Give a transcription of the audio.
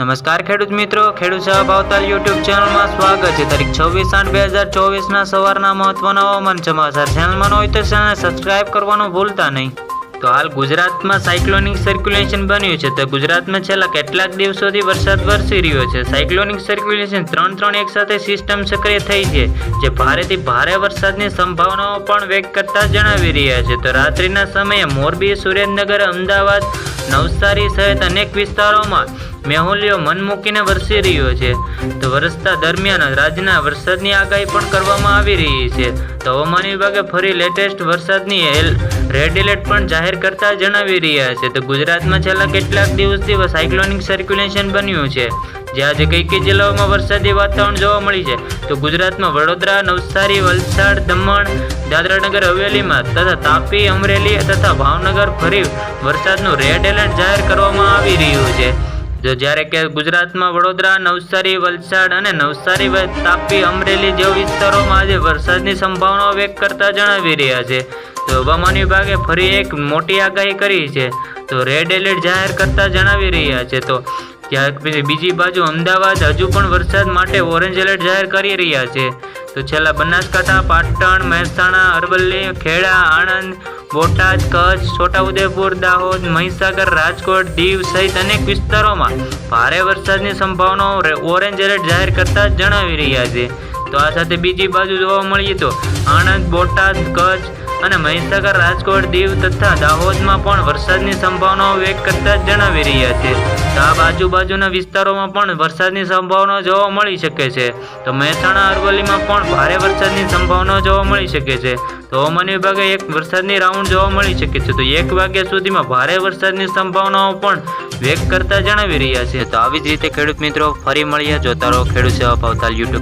નમસ્કાર ખેડૂત મિત્રો, ખેડૂત સેવા ભાવતાલ યુટ્યુબ ચેનલમાં સ્વાગત છે। તારીખ 26/8/2024ના સવારના મહત્વના હવામાન સમાચાર। ચેનલમાં હોય તો ચેનલને સબસ્ક્રાઇબ કરવાનું ભૂલતા નહીં। તો હાલ ગુજરાતમાં સાયક્લોનિક સર્ક્યુલેશન બન્યું છે। તો ગુજરાતમાં છેલ્લા કેટલાક દિવસોથી વરસાદ વરસી રહ્યો છે। સાયક્લોનિક સર્ક્યુલેશન 3 એક સાથે સિસ્ટમ સક્રિય થઈ છે, જે ભારેથી ભારે વરસાદની સંભાવનાઓ પણ વ્યક્ત કરતા જણાવી રહ્યા છે। તો રાત્રિના સમયે મોરબી, સુરેન્દ્રનગર, અમદાવાદ, નવસારી સહિત અનેક વિસ્તારોમાં મેહુલિયો મન મૂકીને વરસી રહ્યો છે। તો વરસતા દરમિયાન રાજ્યના વરસાદની આગાહી પણ કરવામાં આવી રહી છે। તો હવામાન વિભાગે ફરી લેટેસ્ટ વરસાદની રેડ એલર્ટ પણ જાહેર કરતા જણાવી રહ્યા છે। તો ગુજરાતમાં છેલ્લા કેટલાક દિવસથી સાયક્લોનિક સર્ક્યુલેશન બન્યું છે, જે આજે કઈ જિલ્લાઓમાં વરસાદી વાતાવરણ જોવા મળી છે। તો ગુજરાતમાં વડોદરા, નવસારી, વલસાડ, દમણ, દાદરાનગર હવેલીમાં તથા તાપી, અમરેલી તથા ભાવનગર ફરી વરસાદનું રેડ એલર્ટ જાહેર કરવામાં આવી રહ્યું છે। જ્યારે કે ગુજરાતમાં વડોદરા, નવસારી, વલસાડ અને નવસારી, તાપી, અમરેલી જેવા વિસ્તારોમાં આજે વરસાદની સંભાવનાઓ વ્યક્ત કરતા જણાવી રહ્યા છે। તો હવામાન વિભાગે ફરી એક મોટી આગાહી કરી છે, તો રેડ એલર્ટ જાહેર કરતા જણાવી રહ્યા છે। તો ત્યાં બીજી બાજુ અમદાવાદ હજુ પણ વરસાદ માટે ઓરેન્જ એલર્ટ જાહેર કરી રહ્યા છે। તો છેલ્લા બનાસકાંઠા, પાટણ, મહેસાણા, અરવલ્લી, ખેડા, આણંદ, બોટાદ, કચ્છ, છોટાઉદેપુર, દાહોદ, મહીસાગર, રાજકોટ, દીવ સહિત અનેક વિસ્તારોમાં ભારે વરસાદની સંભાવનાઓ ઓરેન્જ એલર્ટ જાહેર કરતા જણાવી રહ્યા છે। તો આ સાથે બીજી બાજુ જોવા મળીએ તો આણંદ, બોટાદ, કચ્છ અને મહીસાગર, રાજકોટ, દીવ તથા દાહોદમાં પણ વરસાદની સંભાવનાઓ વ્યક્ત કરતા જણાવી રહ્યા છે। તો આ આજુબાજુના વિસ્તારોમાં પણ વરસાદની સંભાવનાઓ જોવા મળી શકે છે। તો મહેસાણા, અરવલ્લીમાં પણ ભારે વરસાદની સંભાવનાઓ જોવા મળી શકે છે। તો હવામાન વિભાગે એક વરસાદની રાઉન્ડ જોવા મળી શકે છે। તો 1 વાગ્યા સુધીમાં ભારે વરસાદની સંભાવનાઓ પણ વ્યક્ત કરતા જણાવી રહ્યા છે। તો આવી જ રીતે ખેડૂત મિત્રો ફરી મળીએ, જોતા રહો ખેડૂત સેવા ભાવતાલ યુટ્યુબ।